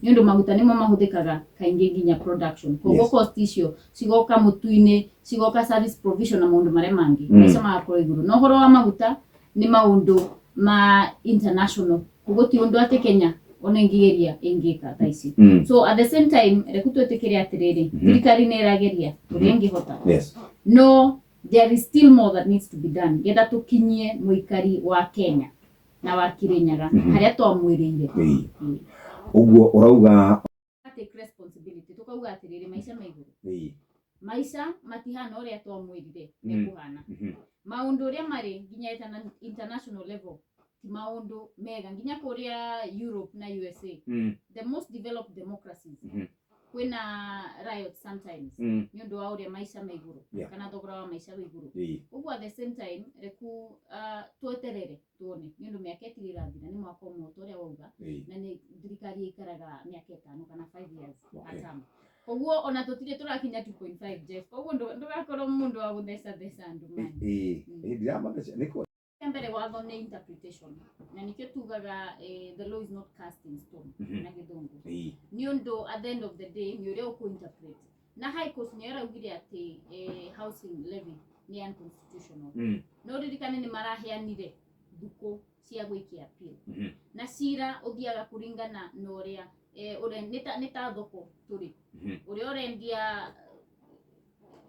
nyondo maguta nimo mahuthikaga kaingi nginya production koguo cost icio cigoka mutuine cigoka service provision na maundu mare mangi maica magakoro iguru no horo wa maguta ni maundu ma international koguo ti undu ate Kenya ona ingigeria ingika thaisi so at the same time rekutwetekeria atiriri thirikari ne irageria uri ingihota no there is still more that needs to be done getha tukinyie muikari wa Kenya na wa Kirinyaga haria twamwirire uguo urauga take responsibility tukauga atiriri maica maiguru maica matihana uria twamwirire nikuhana maundu uria mari nginya international level ti maundu mega nginya kuria Europe na USA the most developed democracies kwina riots sometimes nyondo wa uria maica maiguru kana thogora wa maica maiguru uguo at the same time reku tweterere tuone nyondo miaka itirira thina ni mwaka umwe uria wauga na ni thirikari ikaraga miaka 5 kana 5 years atama koguo ona tutire turakinya 2.5 Jeff koguo ndugakorwo mundu wa gutheca andu mani ndiramba niko mbere watho ni interpretation na nikio tugaga the law is not cast in stone na githungu niondo at the end of the day ni uria uku interpret na high court ni araugire ati housing levy ni unconstitutional no ririkane ni maraheanire thuko cia gwikia appeal na cira uthiaga kuringana na uria ure nita thoko turi uria urendia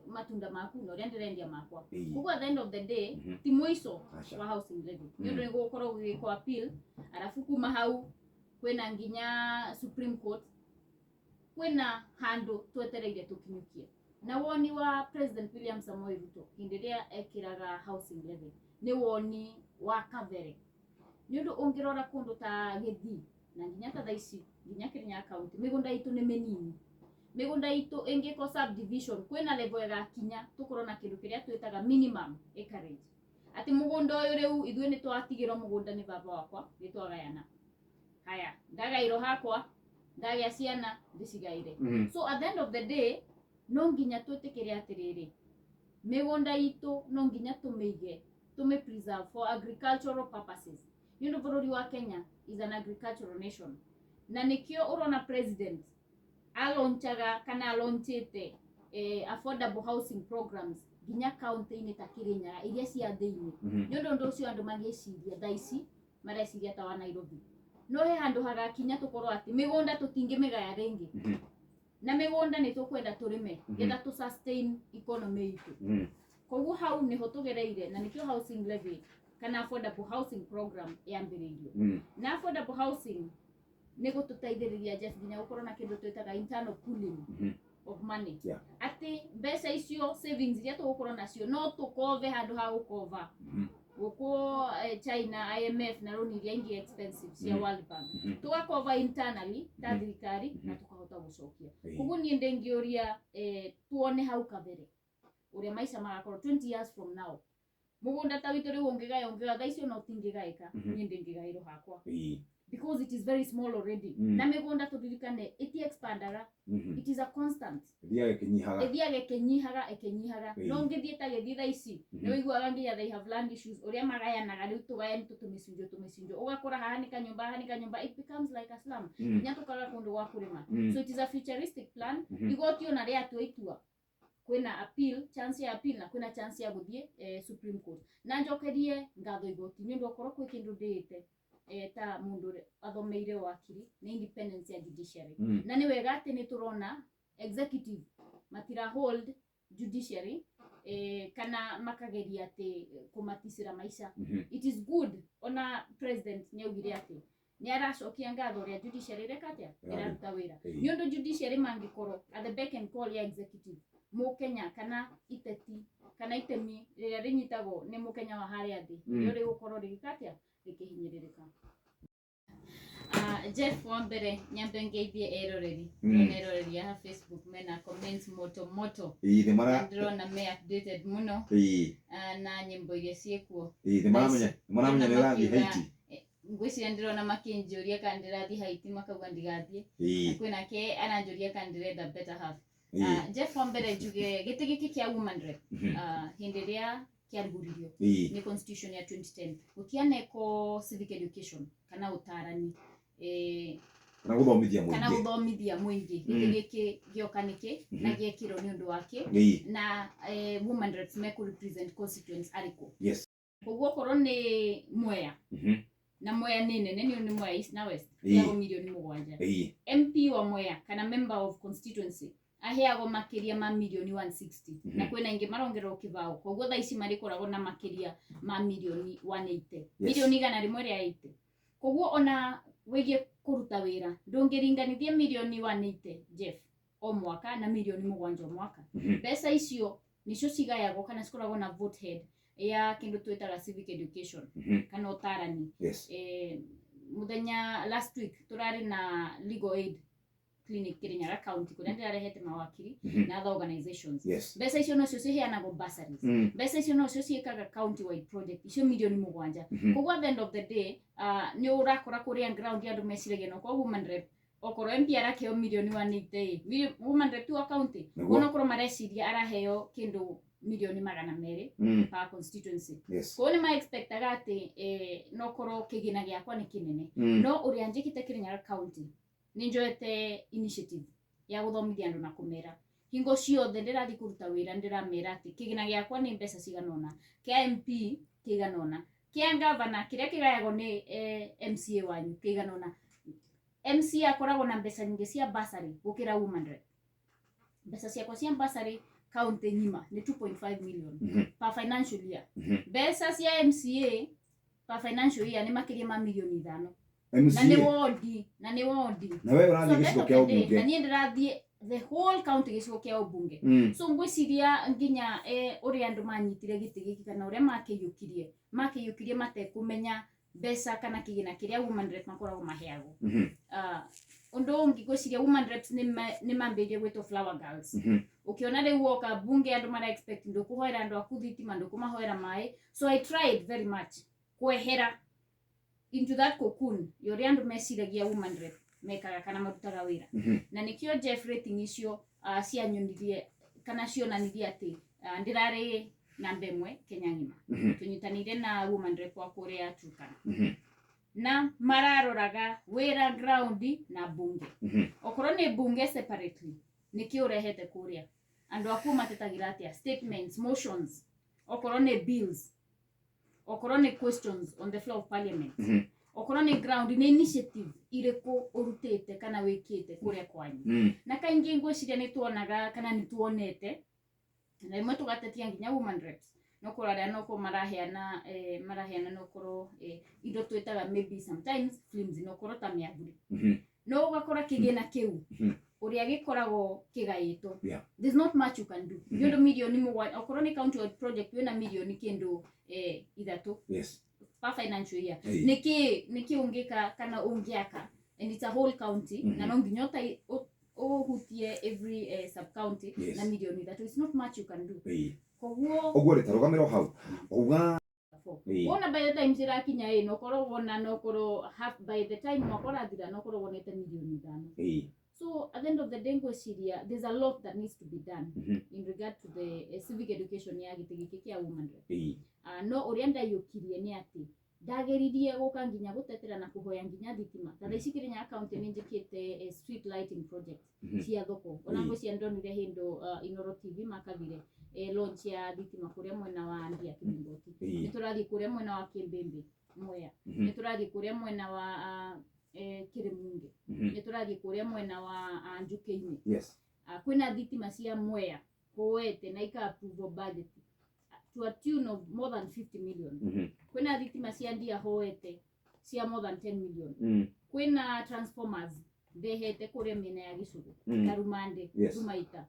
matunda maku no rende rendia makwa kuko at the end of the day ti mwiso wa housing levy nyondo ni gukoro gwiko appeal arafu kuma hau kwena nginya Supreme Court kwena hando twetereire tukinyukie na woni wa President William Samoei Ruto hindiria ekiraga housing levy ni woni wa kavere nyondo ongirora kundu ta Githii na nginya ta thaici nginya Kirinyaga kaunti migunda itu ni menini migunda itu ingiko subdivision kwena level ya kinya tukorwo na kindu kiria twitaga minimum acreage ati mugunda uyu riu ithuĩ ni twatigirwo mugunda ni baba wakwa ni twagayana haya ndagairo hakwa ndagia ciana ndicigaire so at the end of the day no nginya twitikiria atiriri migunda itu no nginya tumeige preserve for agricultural purposes you bururi wa Kenya is an agricultural nation na nikio urona president alonchaga kana alonchete affordable housing programs ginya county ni ta Kirinyaga iria cia thiini nyondo ndo cio andu magiciria thaici mareciria ta wa Nairobi no he handu hagakinya tukorwo ati migunda tutingimigaya ringi na migunda ni tukwenda turime getha tu sustain economy itu koguo hau ni hotugereire na nikio housing levy kana affordable housing program yambiririo na affordable housing nego tutaithiriria Jeff ginya ukorwo na kindu twitaga internal pooling of money ati mbeca icio savings iria tugukorwo nacio no tukove handu ha gukova guko China IMF na loan iria ingi expensive cia World Bank tugakova internally ta thirikari na tukahota gucokia koguo ni ndengiuria tuone hau kabere uria maica magakorwo 20 years from now mugunda ta witu riu ungigayo thaicio no tingigaika ni ndengigairo hakwa because it is very small already na migunda tudirikane iti expandaga it is a constant ethiage kenyihaga no ngithie ta githitha ici no igwaga nginya they have land issues uria magayanaga riu tugayani tutumicinjo ugakora haha ni kanyumba it becomes like a slum nya tukaga kundu gwa kurima so it is a futuristic plan igotio na ria tuitua kwena appeal chance ya appeal na kwena chance ya guthie Supreme Court na njokerie ngatho igoti ni ndo korwo kwi kindu ndiite ta mundu athomeire wakiri ni independence ya judiciary na ni wega ati ni turona executive matira hold judiciary kana makageria ati kumatisira maisha it is good ona president ni ugire ati ni aracokia ngatho ria judiciary rekatia iraruta wira ni undu judiciary mangikorwo at the back and call ya executive Mukenya kana iteti kana itemi riria rinyitagwo ni Mukenya wa haria thi ni uri gukorwo rigikatia rikihinyiririka Jeff Wambere nyambe ngeithie eroreri eroreri ya Facebook mena comments moto ndrona me updated muno na nyimbo iria ciekuo maramenya ni rathi haiti ngwiciria ndirona makinjuria kana ndirathi haiti makauga ndigathie kwina ke ananjuria kana ndirenda better half Jeff Wambere njuge giti giki kia woman rep hindiria kiaruguririo ni constitution ya 2010 gutianeko civic education kana utarani kana guthomithia muingi kana guthomithia muingi giki giokanike na giekiro ni undu wake na women reps me ku represent constituents ariko yes koguo korwo ni Mwea na Mwea ni nene ni Mwea East na West ya milioni 7 MP wa Mwea kana member of constituency aheago makiria ma milioni 160 na kwina ingi marongerwo kibao koguo thaici marikoragwo na makiria ma milioni 180 milioni gana rimwe ria 80 koguo ona wigie kuruta wira ndungiringanithia milioni 180 Jeff o mwaka na milioni 7 o mwaka pesa icio nicio cigayagwo kana cikoragwo na vote head ya kindu twetaga civic education kana utarani muthenya last week turari na legal aid clinic Kirinyaga kaunti kuria ndirarehete mawakiri na other organizations pesa icio no cio ciheanagwo bursaries pesa icio no cio ciikaga county wide project icio milioni 7 koguo at the end of the day ni urakora kuria ground ya andu meciragia no kwa women rep okoro MP arakeo milioni 180 women rep tu county ono koro mareciria araheo kindu milioni 200 per constituency ko ni ma expectaga ati no koro kigina giakwa ni kinene no uria njikite Kirinyaga county ninjoete initiative ya guthomithia andu na kumera hingo ciothe ndirathi kuruta wira ndiramera ati kigina giakwa ni mbeca ciganona kia MP kiganona kia governor kiria kigayago ni MCA wanyu kiganona MC akoragwo na mbeca nyingi cia bursary gukira women rep mbeca ciakwa cia bursary county nyima ni 2.5 million per financial year mbeca cia MCA per financial year ni makiria ma milioni 5 na ni wodi na wewe urathi gicigo kia ubunge na nie ndirathie the whole county gicigo kia ubunge so ngwiciria nginya uri andu manyitire giti giki kana uri makiyukirie matekumenya mbeca kana kigina kiria women rep makoragwo maheagwo undu ungi gwiciria women reps ni mambirie gwitwo flower girls ukiona riu woka bunge andu mara expect ndo kuhoera andu akuthitima ndo kumahoera mai so I tried very much kwehera into that cocoon yori andu meciragia women rep mekaga kana marutaga wira na nikio Jeff rating icio cianyonirie kana cionanirie ati ndirari namba 1 Kenya ngima tunyitanire na women rep wa kuria Turkana na mararoraga wira ground na bunge okoro ni bunge separately nikio urehete kuria andu aku matetagira atia statements motions okoro ni bills okoro ni questions on the floor of parliament okoro ni ground ni initiative ireko urutete kana wikite kuria kwanyu na kaingi ngwiciria ni tuonaga kana ni tuonete na imwe tugatetia nginya women reps no kuraria no ko maraheana no koro indo twetaga maybe sometimes films no koro ta miaguri no ugakora kigena kiu uria gikoragwo kigaito there's not much you can do yondo milioni 7 okoro ni county wide project wena milioni kindu ithatu per financial year niki ungika kana ungiaka and it's a whole county na no nginyota hutie every sub county na milioni ithatu it's not much you can do koguo retarugamira hau uga ona by the time sirakinya no koro wona no koro half by the time mwakora thira no koro wonete milioni 5 so at the end of the day ngwiciria there's a lot that needs to be done in regard to the civic education ya gitigiki kia women rep no uria ndayukirie ni ati ndageririe guka nginya gutetera na kuhoya nginya thitima ta ici Kirinyaga county ni njikite street lighting project cia thoko ona ngwiciria ndonire hindo Inoro TV makavire launch ya thitima kuria mwena wa Ndia Kibingoti ni turathi kuria mwena wa Kimbembe Mwea ni turathi kuria mwena wa Kirimunge ni turathi kuria mwena wa Njukeini kwina thitima cia Mwea kuwete na ika approve budget to a tune of more than 50 million kwina thitima cia Ndia hoete cia more than 10 million kwina transformers ndehete kuria mena ya Gicuru Karumande Tumaita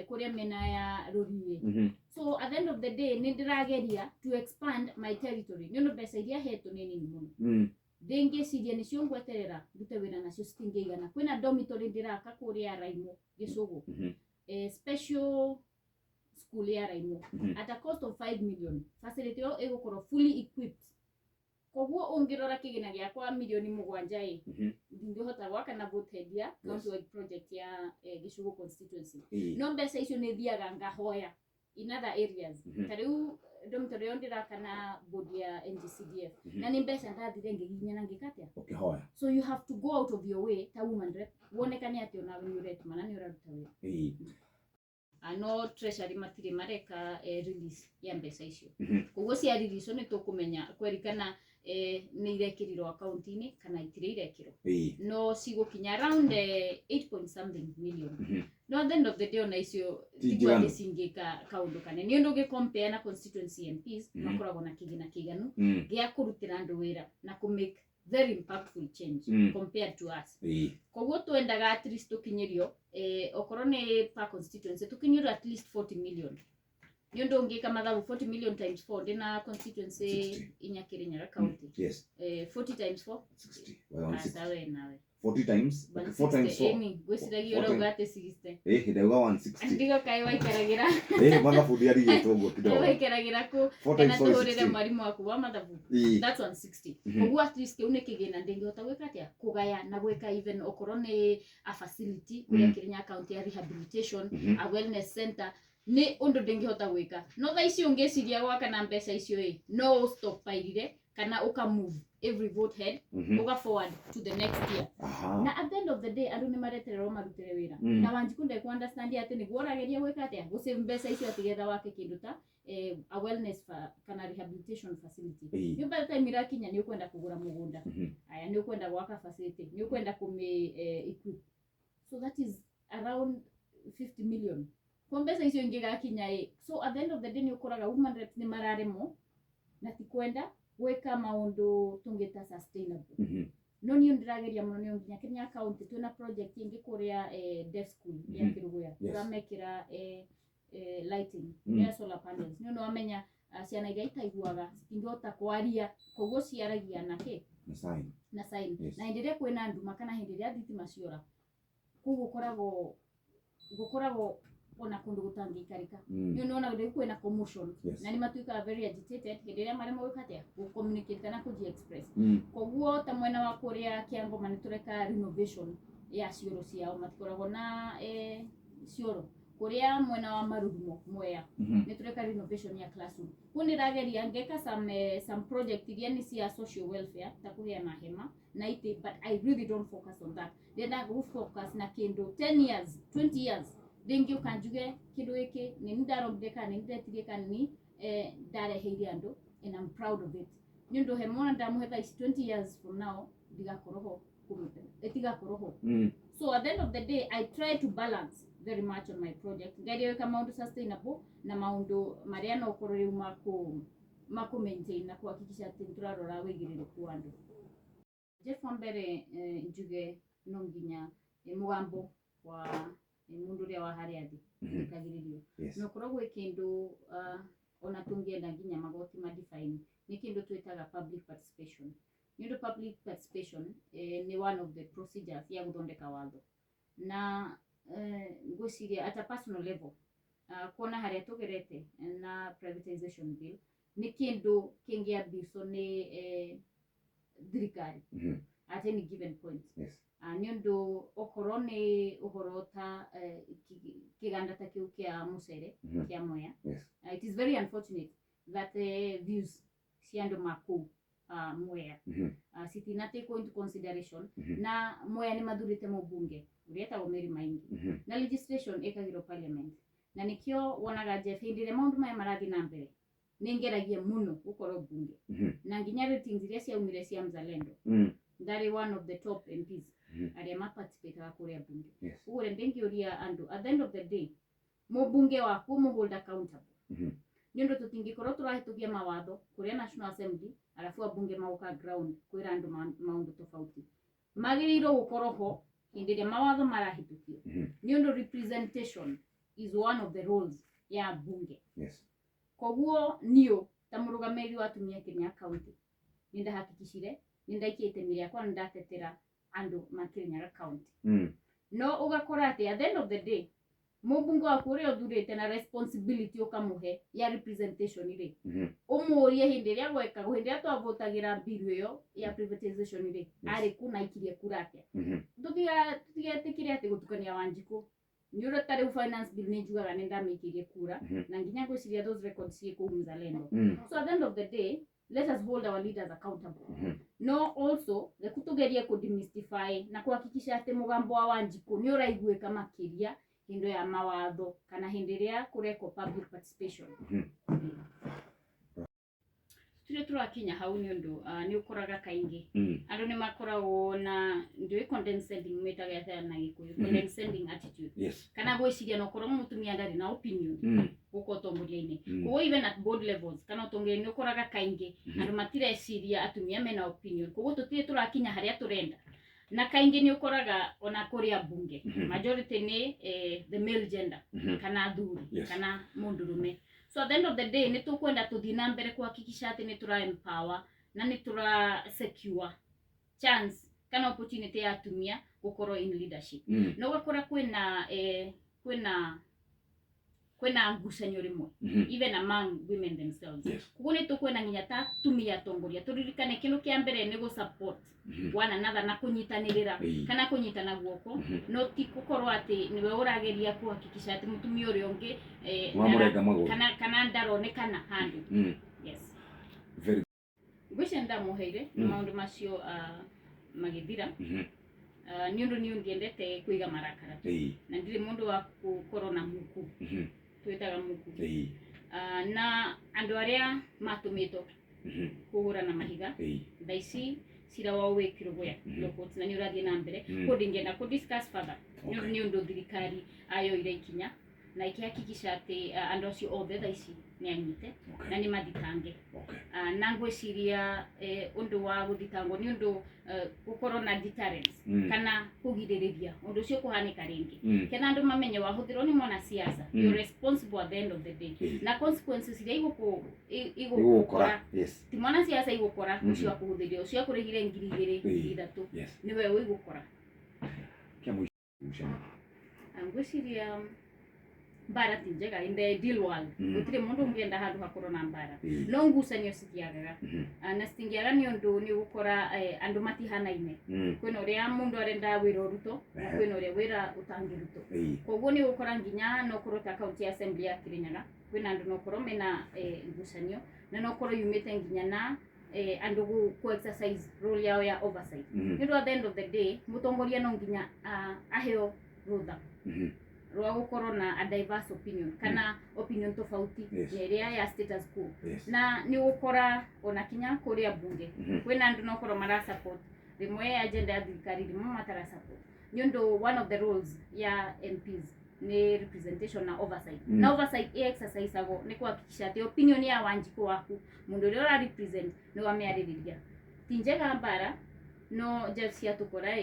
kuria mena ya Ruriwe so at the end of the day ni ndirageria to expand my territory nyono pesa iria heto nini muno dengue ciria ni cio ngweterera ndute wira nacio citingeigana kwina dormitory ndiraka kuria Raimo Gicugu special school ya Raimo at a cost of 5 million facility yo egukoro fully equipped koguo ungirora kigina giakwa milioni 7 ndingihota gwaka na vote head ya county wide project ya Gicugu constituency no mbeca icio ni thiaga ngahoya in other areas tariu dormitory ondira kana body ya NGCDF na ni mbeca ndathire ngiginya na ngikatia okay hoya so you have to go out of your way ta woman rep wonekane ati ona when you rate mana ni uraruta wira ano treasury matire mareka release ya mbeca icio koguo cia release ni tukumenya kwerikana ni irekirirwo akaunti-ini kana itire irekirwo no cigukinya around 8 something million no at the end of the day ona icio tigwa gisingika kaundu kanene ni undu compare na constituency MPs makoragwo na kigina kiganu gia kurutira andu wira na ku make very impactful change compared to us koguo twendaga at least tukinyirio okorwo ni per constituency tukinyirio at least 40 million nyondo ngika mathabu 40 million times 4 dina constituency inya Kirinyaga county yes 40 times 4 60 well, sawe nawe 40 times 4 times 4 emi gwiciragia urogate 60 hidauga 160 ndigo kai waikaragira mathabu ndiari gitwogo kidogo waikaragira ku kana tuhurire mwarimu waku wa mathabu that's 160 ogu at least kiune kigina ndingihota gwika atia kugaya na gwika even okorwo ni a facility kuria Kirinyaga county ya rehabilitation a wellness center ni undu ndingihota gwika no tha icio ngeciria gwaka na mbeca icio no stop pairire kana uka move every vote head uka forward to the next year na at the end of the day andu ni maretererwo marutire wira na wanjikunde ku understand ati ni gworageria gwika atia go save mbeca icio atigetha wake kindu ta a wellness kana rehabilitation facility ni by the time irakinya ni ukwenda kugura mugunda aya ni ukwenda gwaka facility ni ukwenda kume equip so that is around 50 million kombesa icio ingigakinya so at the end of the day ni ukoraga women reps ni mararemo na tikwenda gweka maundu tungita sustainable no ni ndirageria muno ni nginya Kirinyaga county tuna project ingi kuria deaf school ya Kiruguya turamekira lighting ya solar panels ni no amenya ciana iria itaiguaga citingihota kwaria koguo ciaragia na sign na ndiria kwina nduma kana hindiria thitima ciora koguo gukoragwo ona kundu gutangikarika ni unaona ndio kwina commotion na ni matuika very agitated hindiria maremo gwikatia ku communicate kana ku express koguo ta mwena wa kuria Kiambo manitureka renovation ya cioro ciao matikoragwo na cioro kuria mwena wa Marugumo Mwea ni tureka renovation ya classroom kuni rageria ngeka some project iria ni cia social welfare ta kuria na hema na ite but I really don't focus on that then I go focus na kindu 10 years 20 years dengi ukanjuge kindu iki ni ndarobdeka ni ndetirie ni ndareheire andu and I'm proud of it nyondo he mwana ndamuhetha 20 years from now digakoroho etigakoroho so at the end of the day I try to balance very much on my project ngario kama maundu sustainable na maundu maria no korori mako maintain na kuhakikisha ati turarora wigiriro ku andu Jeff Mbere njuge no nginya mugambo wa mundu ria wa hariathi kagiririo no korogwo kindu ona tungienda nginya magoti ma define ni kindu twitaga public participation ni public participation ni one of the procedures ya guthondeka watho na ngwiciria at a personal level kuona haria tugerete na privatization bill ni kindu kingia biso ni thirikari at any given point nyondo okorwo ni uhoro ta kiganda ta kiu kia mucere kia Mwea it is very unfortunate that views ciando maku Mwea sitina take into consideration na Mwea ni mathurite Mumbunge ureta umeri maingi na legislation ekagiro parliament na nikio wonaga Jeff hindire maundu maya marathi na mbere ningeragia muno gukoro bunge na nginya ratings iria ciaumire cia Mzalendo that is one of the top MPs aria maparticipate kuria bunge ure ndingioria andu at the end of the day Mumbunge waku muhold accountable nyondo tutingikorwo turahitukia mawatho kuria National Assembly alafu abunge mauka ground kwira andu maundu tofauti magiriro gukorwo ho hindiria mawatho marahitukio nyondo representation is one of the roles ya bunge koguo niyo ta murugamiriri wa Atumia Kirinyaga county ninda hakikishire ninda ikiite miria kwa ndatetera andu ma Kirinyaga county no ugakora ati at the end of the day Mumbunge wa kuria uthurite na responsibility ukamuhe ya representation ire umurie hindiria gweka hindiria twavotagira bill iyo ya privatization ire ari kuna ikirie kuratia tutigetikire ati gutukania Wanjiku nyuro tare finance bill ni juga nenda mikirie kura na nginya go siria those records yeko mzalendo. So at the end of the day, let us hold our leaders accountable. No also le kutogeria ko demystify na kuhakikisha ate mugambo wa Wanjiku ni uraiguika makiria hindo ya mawatho kana hindiria kureko public participation. Tule turakinya hau ni undu ni ukoraga kaingi andu ni makoragwo na ndio condescending metaga ya na gikuyu condescending attitude kana gwiciria no korwo mutumia ndari na opinion uko tomburia-ini ko even at board levels kana utonge ni ukoraga kaingi andu matireciria atumia mena opinion ko tutire turakinya haria turenda na kaingi ni ukoraga ona kuria bunge majority ni the male gender kana athuri kana mundurume. So at the end of the day, ni tukwenda tuthi na mbere kuhakikisha ati ni tura empower na ni tura secure chance kana opportunity ya atumia gukorwo in leadership. No gakora kwena ngucanio rimwe even among women themselves. Kuko ni tukwenda nginya ta atumia tongoria turirikane kindu kia mbere ni go support one another na kunyitanirira kana kunyitana guoko no ti gukorwo ati niwe urageria kuhakikisha ati mutumia uri ungi kana ndaronekana handu. Yes, very gwicenda muheire maundu macio magithira ni undu ni undiendete kuiga marakara na ndiri mundu wa gukorwo na muku twitaga muku na andu aria matumito kuhura na mahiga thaici sira wa wekiro gwa lokoti na ni urathie na mbere ko ndingenda ku discuss further ni undu thirikari ayo ire ikinya na ikihakikisha ati andu acio othe thaici ni anyite na ni mathitange na ngwiciria undu wa guthitango ni undu gukorwo na deterrence kana kugiririria undu ucio kuhanika ringi kana andu mamenye wahuthirwo ni mwana siasa you responsible at the end of the day na consequences iria igukora ti mwana siasa igukora ucio akuhuthiria ucio akurihire 2,000 ni wewe igukora kia mwisho ngwiciria mbara ti njega in the ideal world gutire mundu ungienda handu hakorwo na mbara no ngucanio citiagaga na citingiaga ni undu ni gukora andu matihanaine kwina uria mundu arenda wira uruto kwina uria wira utangiruto koguo ni gukora nginya no kurota kaunti assembly ya Kirinyaga kwina andu no korwo mena ngucanio na no korwo yumite nginya na andu ku exercise role yao ya oversight ni at the end of the day mutongoria no nginya aheo rutha rwa gukorwo na a diverse opinion kana opinion tofauti iria ya status quo na ni gukora ona kinya kuria bunge kwina andu no korwo mara support rimwe agenda ya thirikari rimwe matara support ni undu one of the roles ya MPs ni representation na oversight na oversight exercise ago ni kuhakikisha ati opinion ya Wanjiku waku mundu uri ora represent ni wameaririria tinjega mbara no jeff cia tukora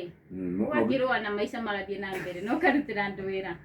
wagirwa na maisha magathie na mbere no karutira andu wira